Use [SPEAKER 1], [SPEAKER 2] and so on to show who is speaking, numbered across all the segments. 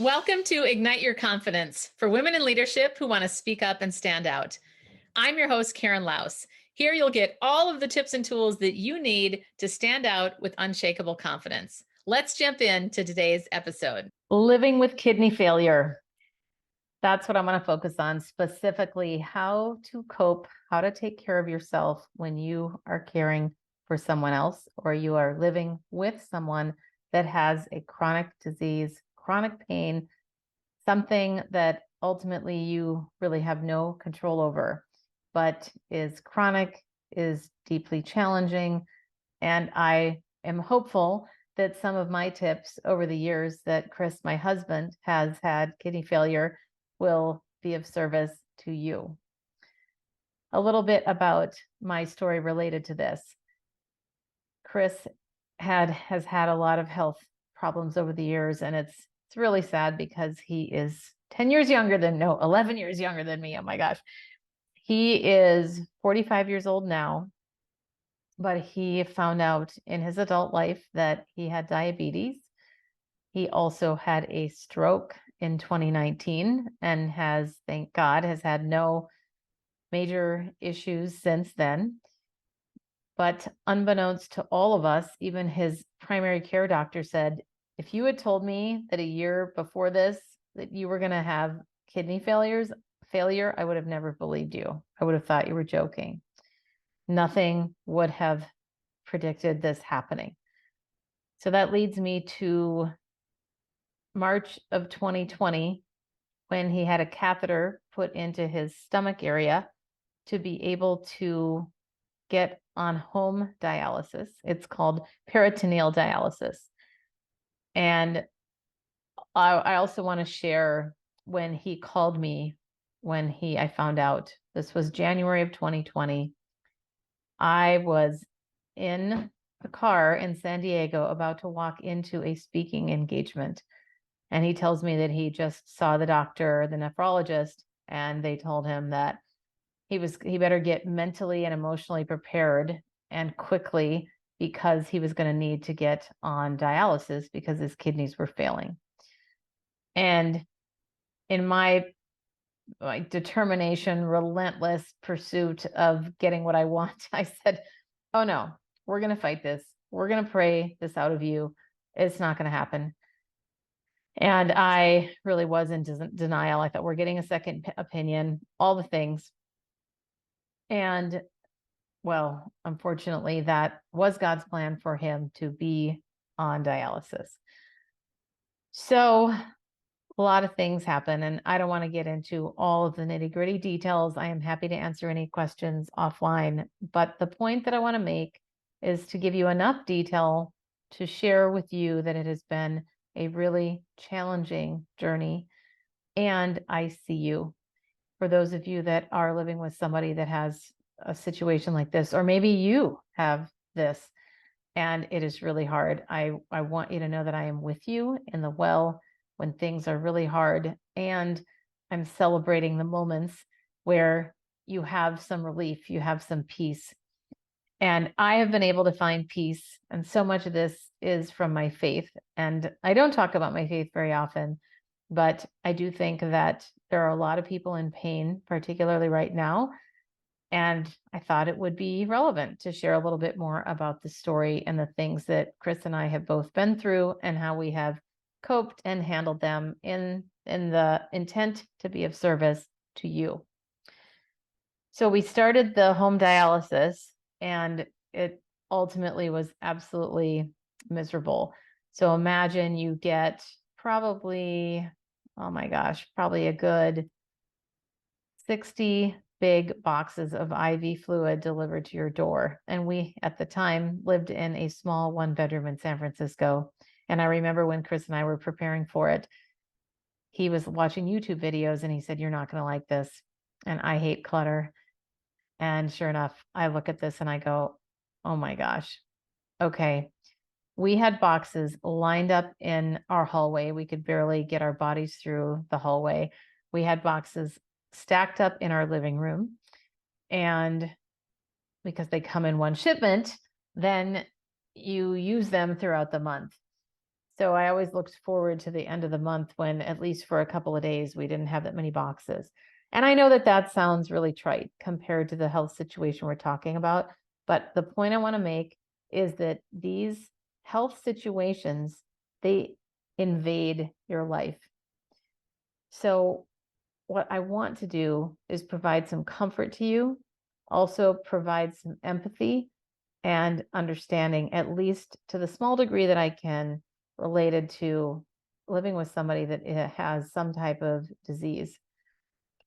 [SPEAKER 1] Welcome to Ignite Your Confidence for women in leadership who want to speak up and stand out. I'm your host, Karen Laus. Here you'll get all of the tips and tools that you need to stand out with unshakable confidence. Let's jump into today's episode. Living with kidney failure. That's what I'm going to focus on, specifically how to cope, how to take care of yourself when you are caring for someone else or you are living with someone that has a chronic disease, chronic pain, something that ultimately you really have no control over, but is chronic, is deeply challenging. And I am hopeful that some of my tips over the years that Chris, my husband, has had kidney failure will be of service to you. A little bit about my story related to this. Chris has had a lot of health problems over the years, and it's really sad because he is 11 years younger than me. Oh my gosh. He is 45 years old now, but he found out in his adult life that he had diabetes. He also had a stroke in 2019 and thank God, has had no major issues since then. But unbeknownst to all of us, even his primary care doctor said, if you had told me that a year before this, that you were going to have kidney failure, I would have never believed you. I would have thought you were joking. Nothing would have predicted this happening. So that leads me to March of 2020, when he had a catheter put into his stomach area to be able to get on home dialysis. It's called peritoneal dialysis. And I also want to share when he called me, I found out this was January of 2020. I was in a car in San Diego about to walk into a speaking engagement. And he tells me that he just saw the doctor, the nephrologist, and they told him that he better get mentally and emotionally prepared and quickly because he was going to need to get on dialysis because his kidneys were failing. And in my determination, relentless pursuit of getting what I want, I said, oh no, we're going to fight this. We're going to pray this out of you. It's not going to happen. And I really was in denial. I thought we're getting a second opinion, all the things. And well, unfortunately, that was God's plan for him to be on dialysis. So a lot of things happen, and I don't want to get into all of the nitty-gritty details. I am happy to answer any questions offline. But the point that I want to make is to give you enough detail to share with you that it has been a really challenging journey. And I see you. For those of you that are living with somebody that has a situation like this, or maybe you have this, and it is really hard. I want you to know that I am with you in the well when things are really hard. And I'm celebrating the moments where you have some relief, you have some peace. And I have been able to find peace. And so much of this is from my faith. And I don't talk about my faith very often, but I do think that there are a lot of people in pain, particularly right now. And I thought it would be relevant to share a little bit more about the story and the things that Chris and I have both been through and how we have coped and handled them in the intent to be of service to you. So we started the home dialysis, and it ultimately was absolutely miserable. So imagine you get probably a good 60 big boxes of IV fluid delivered to your door. And we, at the time, lived in a small 1-bedroom in San Francisco. And I remember when Chris and I were preparing for it, he was watching YouTube videos and he said, you're not going to like this. And I hate clutter. And sure enough, I look at this and I go, oh my gosh. Okay. We had boxes lined up in our hallway. We could barely get our bodies through the hallway. We had boxes stacked up in our living room. And because they come in one shipment, then you use them throughout the month.
[SPEAKER 2] So I always looked forward to the end of the month when, at least for a couple of days, we didn't have that many boxes. And I know that that sounds really trite compared to the health situation we're talking about. But the point I want to make is that these health situations, they invade your life. So what I want to do is provide some comfort to you, also provide some empathy and understanding, at least to the small degree that I can, related to living with somebody that has some type of disease.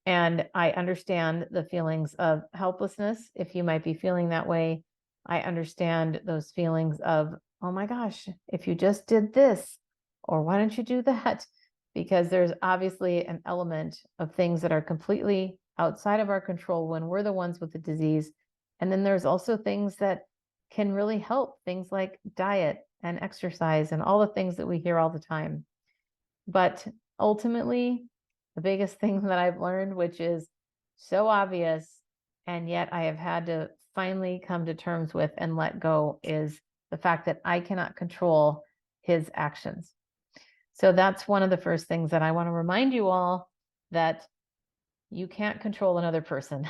[SPEAKER 2] And I understand the feelings of helplessness. If you might be feeling that way, I understand those feelings of, oh my gosh, if you just did this, or why don't you do that? Because there's obviously an element of things that are completely outside of our control when we're the ones with the disease. And then there's also things that can really help, things like diet and exercise and all the things that we hear all the time. But ultimately, the biggest thing that I've learned, which is so obvious, and yet I have had to finally come to terms with and let go, is the fact that I cannot control his actions. So that's one of the first things that I want to remind you all, that you can't control another person.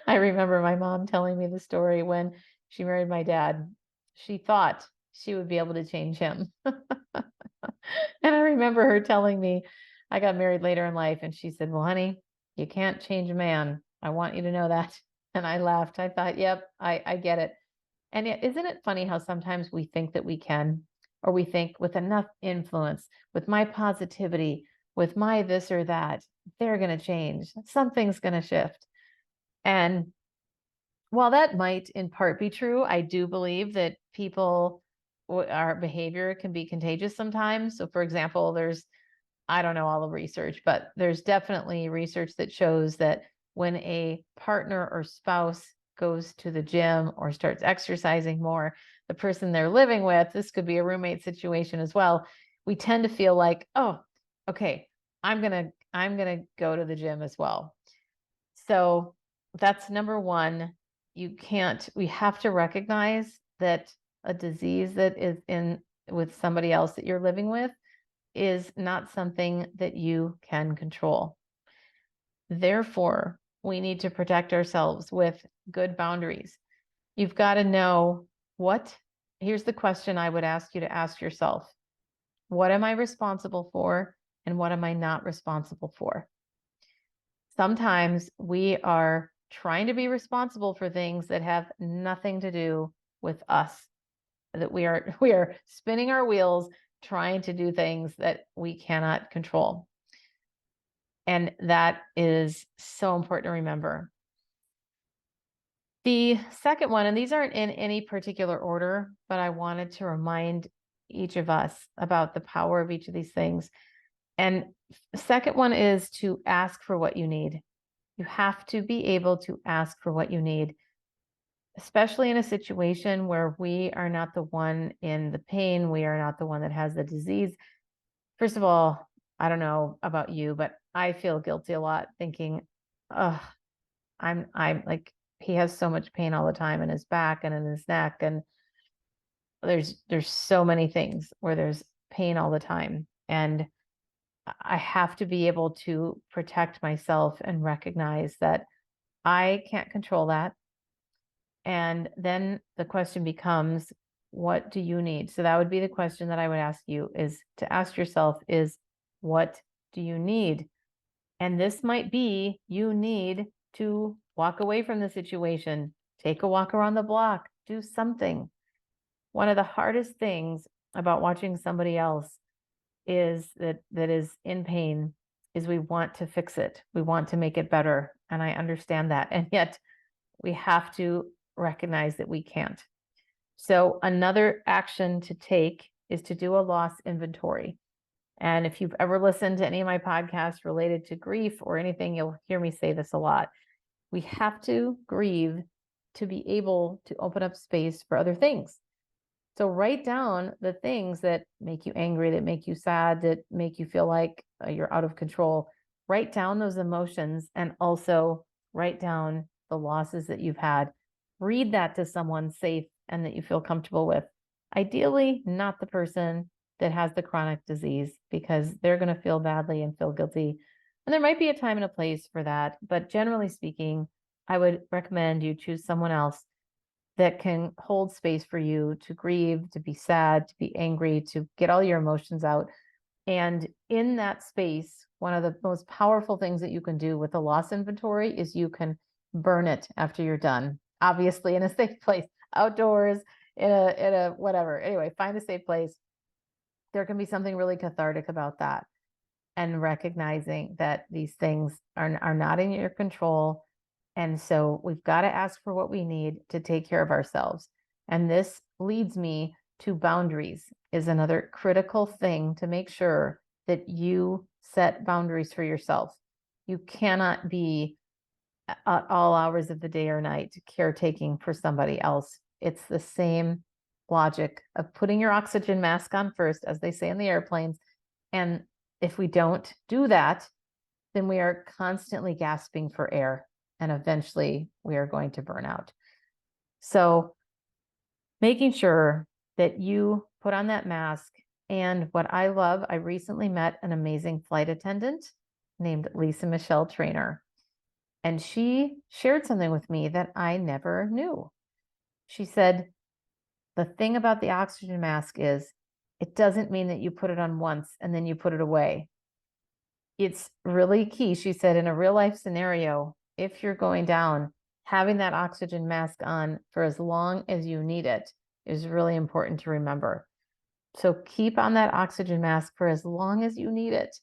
[SPEAKER 2] I remember my mom telling me the story when she married my dad. She thought she would be able to change him. And I remember her telling me, I got married later in life, and she said, well, honey, you can't change a man. I want you to know that. And I laughed. I thought, yep, I get it. And isn't it funny how sometimes we think that we can, or we think with enough influence, with my positivity, with my this or that, they're going to change. Something's going to shift. And while that might in part be true, I do believe that our behavior can be contagious sometimes. So for example, I don't know all the research, but there's definitely research that shows that when a partner or spouse goes to the gym or starts exercising more, the person they're living with, this could be a roommate situation as well, we tend to feel like, oh, okay, I'm going to go to the gym as well. So that's number one. We have to recognize that a disease that is with somebody else that you're living with is not something that you can control. Therefore, we need to protect ourselves with good boundaries. You've got to know here's the question I would ask you to ask yourself. What am I responsible for, and what am I not responsible for? Sometimes we are trying to be responsible for things that have nothing to do with us, that we are spinning our wheels trying to do things that we cannot control. And that is so important to remember. The second one, and these aren't in any particular order, but I wanted to remind each of us about the power of each of these things. And the second one is to ask for what you need. You have to be able to ask for what you need, especially in a situation where we are not the one in the pain. We are not the one that has the disease. First of all, I don't know about you, but I feel guilty a lot thinking, oh, I'm like, he has so much pain all the time in his back and in his neck. And there's so many things where there's pain all the time. And I have to be able to protect myself and recognize that I can't control that. And then the question becomes, what do you need? So that would be the question that I would ask you, is to ask yourself is, what do you need? And this might be, you need to walk away from the situation, take a walk around the block, do something. One of the hardest things about watching somebody else that is in pain is we want to fix it. We want to make it better. And I understand that. And yet we have to recognize that we can't. So another action to take is to do a loss inventory. And if you've ever listened to any of my podcasts related to grief or anything, you'll hear me say this a lot. We have to grieve to be able to open up space for other things. So write down the things that make you angry, that make you sad, that make you feel like you're out of control. Write down those emotions, and also write down the losses that you've had. Read that to someone safe and that you feel comfortable with. Ideally, not the person that has the chronic disease, because they're going to feel badly and feel guilty. And there might be a time and a place for that. But generally speaking, I would recommend you choose someone else that can hold space for you to grieve, to be sad, to be angry, to get all your emotions out. And in that space, one of the most powerful things that you can do with a loss inventory is you can burn it after you're done. Obviously, in a safe place, outdoors, in a whatever. Anyway, find a safe place. There can be something really cathartic about that, and recognizing that these things are not in your control. And so we've got to ask for what we need to take care of ourselves. And this leads me to boundaries, is another critical thing to make sure that you set boundaries for yourself. You cannot be at all hours of the day or night caretaking for somebody else. It's the same logic of putting your oxygen mask on first, as they say in the airplanes. And if we don't do that, then we are constantly gasping for air, and eventually we are going to burn out. So making sure that you put on that mask. And what I love, I recently met an amazing flight attendant named Lisa Michelle Trainer, and she shared something with me that I never knew. She said, the thing about the oxygen mask is it doesn't mean that you put it on once and then you put it away. It's really key. She said, in a real life scenario, if you're going down, having that oxygen mask on for as long as you need it is really important to remember. So keep on that oxygen mask for as long as you need it,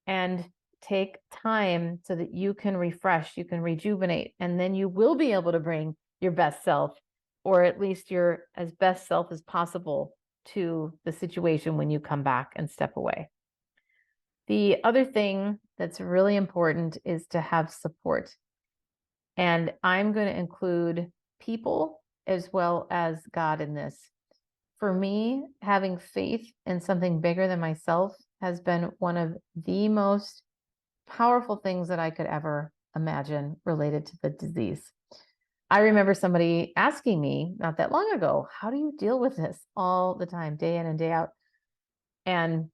[SPEAKER 2] and take time so that you can refresh, you can rejuvenate, and then you will be able to bring your best self, or at least your as best self as possible, to the situation when you come back and step away. The other thing that's really important is to have support. And I'm going to include people as well as God in this. For me, having faith in something bigger than myself has been one of the most powerful things that I could ever imagine related to the disease. I remember somebody asking me not that long ago, how do you deal with this all the time, day in and day out? And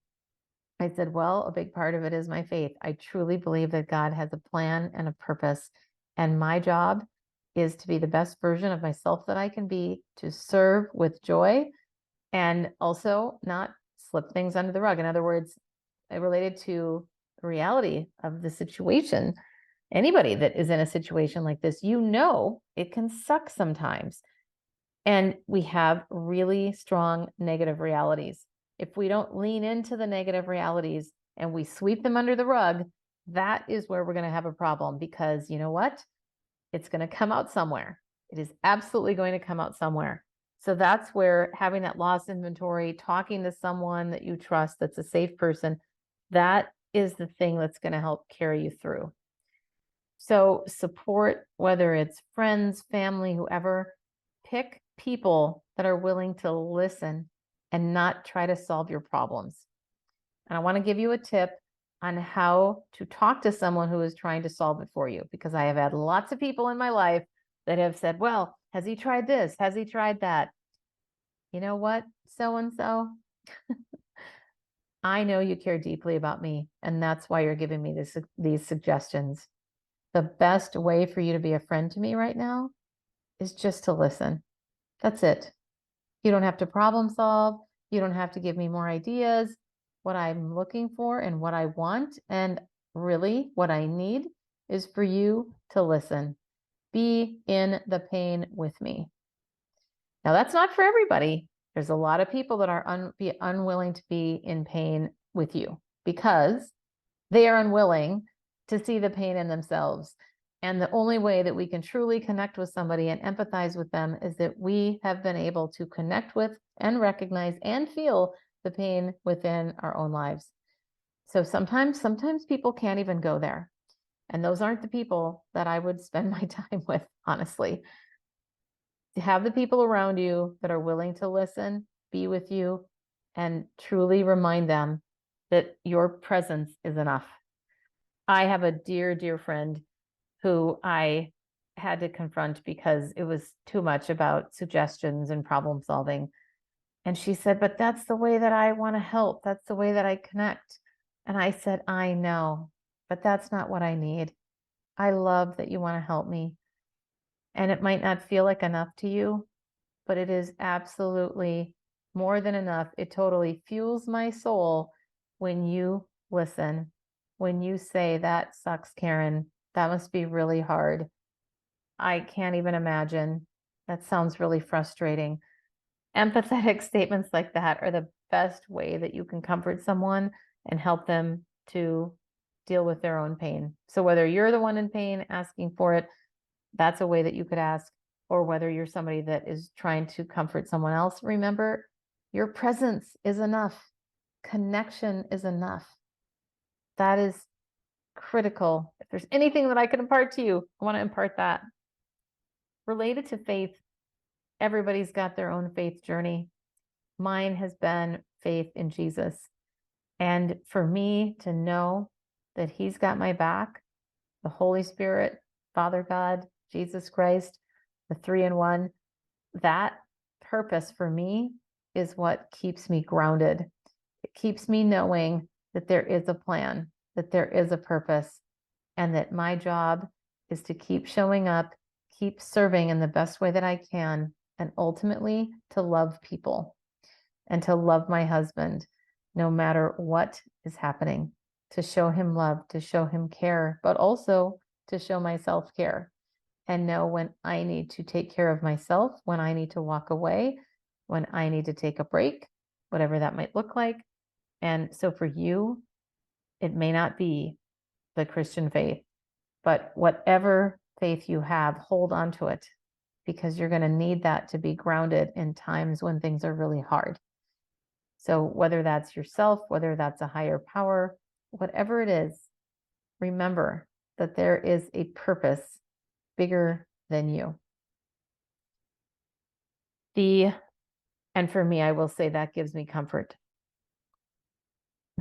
[SPEAKER 2] I said, well, a big part of it is my faith. I truly believe that God has a plan and a purpose. And my job is to be the best version of myself that I can be, to serve with joy, and also not slip things under the rug. In other words, related to the reality of the situation, anybody that is in a situation like this, it can suck sometimes. And we have really strong negative realities. If we don't lean into the negative realities and we sweep them under the rug, that is where we're going to have a problem, because you know what? It's going to come out somewhere. It is absolutely going to come out somewhere. So that's where having that loss inventory, talking to someone that you trust, that's a safe person, that is the thing that's going to help carry you through. So support, whether it's friends, family, whoever, pick people that are willing to listen and not try to solve your problems. And I want to give you a tip on how to talk to someone who is trying to solve it for you, because I have had lots of people in my life that have said, well, has he tried this? Has he tried that? You know what, so-and-so? I know you care deeply about me, and that's why you're giving me these suggestions. The best way for you to be a friend to me right now is just to listen. That's it. You don't have to problem solve. You don't have to give me more ideas. What I'm looking for and what I want, and really what I need, is for you to listen. Be in the pain with me. Now, that's not for everybody. There's a lot of people that are unwilling to be in pain with you because they are unwilling to see the pain in themselves. And the only way that we can truly connect with somebody and empathize with them is that we have been able to connect with and recognize and feel the pain within our own lives. So sometimes people can't even go there. And those aren't the people that I would spend my time with, honestly. To have the people around you that are willing to listen, be with you, and truly remind them that your presence is enough. I have a dear, dear friend who I had to confront because it was too much about suggestions and problem solving. And she said, but that's the way that I want to help. That's the way that I connect. And I said, I know, but that's not what I need. I love that you want to help me. And it might not feel like enough to you, but it is absolutely more than enough. It totally fuels my soul when you listen, when you say, that sucks, Karen. That must be really hard. I can't even imagine. That sounds really frustrating. Empathetic statements like that are the best way that you can comfort someone and help them to deal with their own pain. So whether you're the one in pain asking for it, that's a way that you could ask, or whether you're somebody that is trying to comfort someone else, remember, your presence is enough. Connection is enough. That is critical. If there's anything that I can impart to you, I want to impart that. Related to faith, everybody's got their own faith journey. Mine has been faith in Jesus. And for me to know that he's got my back, the Holy Spirit, Father God, Jesus Christ, the 3-in-1, that purpose for me is what keeps me grounded. It keeps me knowing that there is a plan, that there is a purpose, and that my job is to keep showing up, keep serving in the best way that I can, and ultimately to love people and to love my husband no matter what is happening, to show him love, to show him care, but also to show myself care and know when I need to take care of myself, when I need to walk away, when I need to take a break, whatever that might look like. And so for you, it may not be the Christian faith, but whatever faith you have, hold on to it, because you're going to need that to be grounded in times when things are really hard. So whether that's yourself, whether that's a higher power, whatever it is, remember that there is a purpose bigger than you. And for me, I will say that gives me comfort.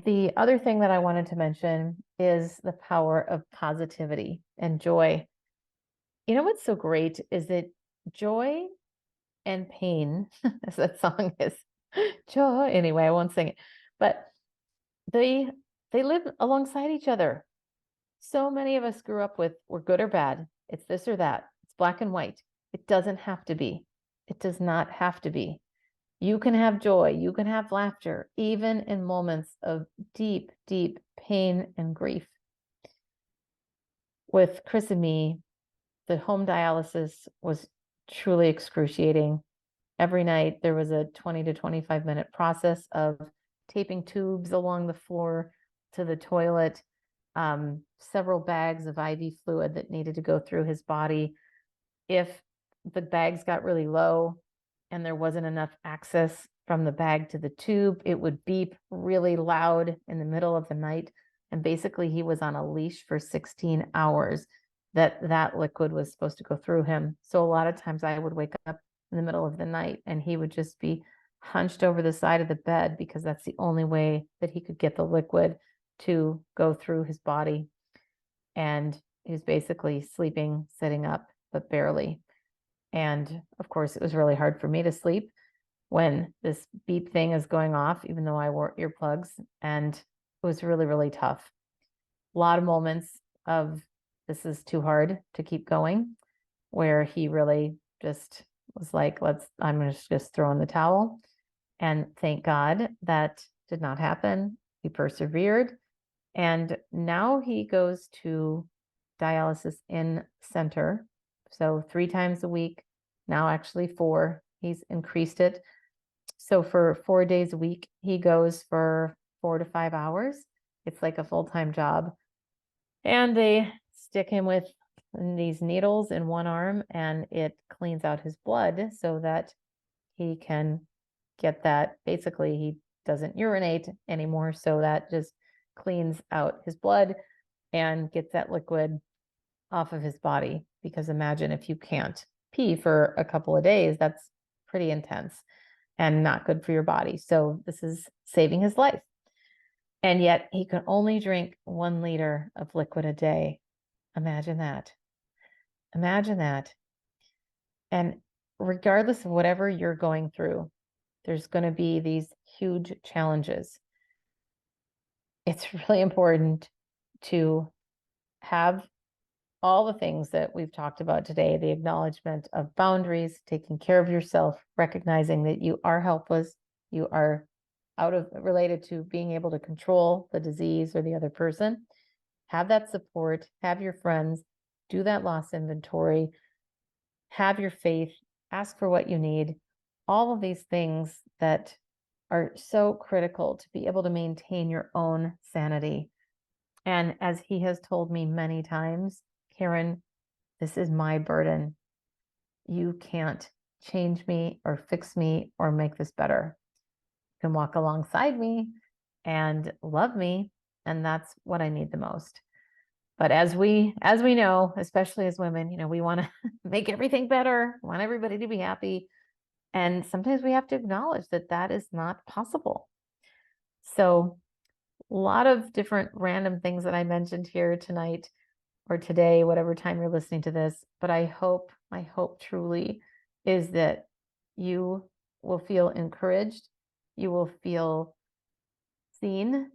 [SPEAKER 2] The other thing that I wanted to mention is the power of positivity and joy. You know what's so great is that joy and pain, as that song is, joy. Anyway, I won't sing it, but they live alongside each other. So many of us grew up with, we're good or bad. It's this or that. It's black and white. It doesn't have to be. It does not have to be. You can have joy. You can have laughter, even in moments of deep, deep pain and grief. With Chris and me, the home dialysis was truly excruciating. Every night there was a 20 to 25 minute process of taping tubes along the floor to the toilet, several bags of IV fluid that needed to go through his body. If the bags got really low and there wasn't enough access from the bag to the tube, it would beep really loud in the middle of the night. And basically he was on a leash for 16 hours that liquid was supposed to go through him. So a lot of times I would wake up in the middle of the night and he would just be hunched over the side of the bed because that's the only way that he could get the liquid to go through his body. And he was basically sleeping, sitting up, but barely. And of course, it was really hard for me to sleep when this beep thing is going off, even though I wore earplugs. And it was really, really tough. A lot of moments of, this is too hard to keep going, where he really just was like, I'm going to just throw in the towel. And thank God that did not happen. He persevered. And now he goes to dialysis in center. So 3 times a week, now actually 4. He's increased it. So for 4 days a week, he goes for 4 to 5 hours. It's like a full-time job. And they stick him with these needles in one arm and it cleans out his blood so that he can get that. Basically, he doesn't urinate anymore. So that just cleans out his blood and gets that liquid off of his body. Because imagine if you can't pee for a couple of days, that's pretty intense and not good for your body. So this is saving his life. And yet he can only drink 1 liter of liquid a day. Imagine that. Imagine that. And regardless of whatever you're going through, There's going to be these huge challenges. It's really important to have all the things that we've talked about today, the acknowledgement of boundaries, taking care of yourself, recognizing that you are helpless, you are related to being able to control the disease or the other person. Have that support, have your friends, do that loss inventory, have your faith, ask for what you need. All of these things that are so critical to be able to maintain your own sanity. And as he has told me many times, Karen, this is my burden. You can't change me or fix me or make this better. You can walk alongside me and love me, and that's what I need the most. But as we know, especially as women, we want to make everything better, want everybody to be happy. And sometimes we have to acknowledge that that is not possible. So a lot of different random things that I mentioned here tonight or today, whatever time you're listening to this. But I hope truly is that you will feel encouraged, you will feel seen,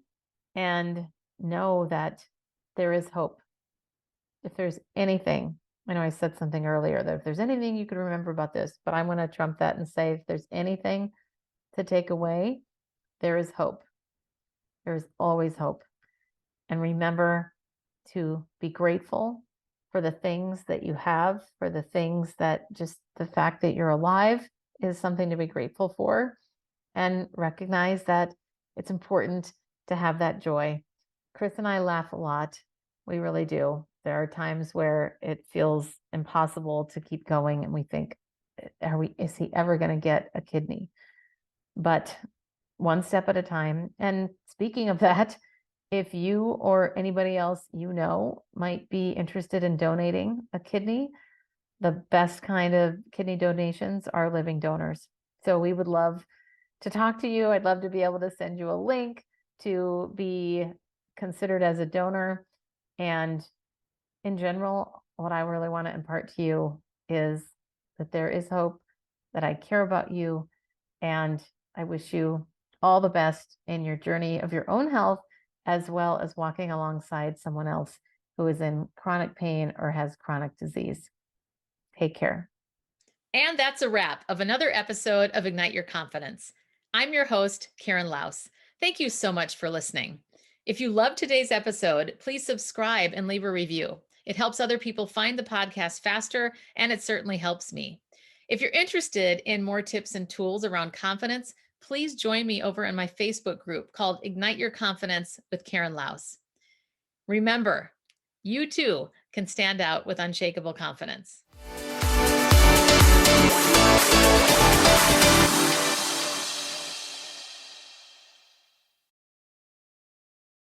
[SPEAKER 2] and know that there is hope. If there's anything, I know I said something earlier that if there's anything you can remember about this, but I'm going to trump that and say, if there's anything to take away, there is hope. There's always hope. And remember to be grateful for the things that you have, for the things that just the fact that you're alive is something to be grateful for, and recognize that it's important to have that joy. Chris and I laugh a lot. We really do. There are times where it feels impossible to keep going and we think, is he ever going to get a kidney? But one step at a time. And speaking of that, if you or anybody else might be interested in donating a kidney, the best kind of kidney donations are living donors. So we would love to talk to you. I'd love to be able to send you a link to be considered as a donor. And in general, what I really want to impart to you is that there is hope, that I care about you, and I wish you all the best in your journey of your own health, as well as walking alongside someone else who is in chronic pain or has chronic disease. Take care.
[SPEAKER 1] And that's a wrap of another episode of Ignite Your Confidence. I'm your host, Karen Laus. Thank you so much for listening. If you loved today's episode, please subscribe and leave a review. It helps other people find the podcast faster, and it certainly helps me. If you're interested in more tips and tools around confidence, please join me over in my Facebook group called Ignite Your Confidence with Karen Laus. Remember, you too can stand out with unshakable confidence.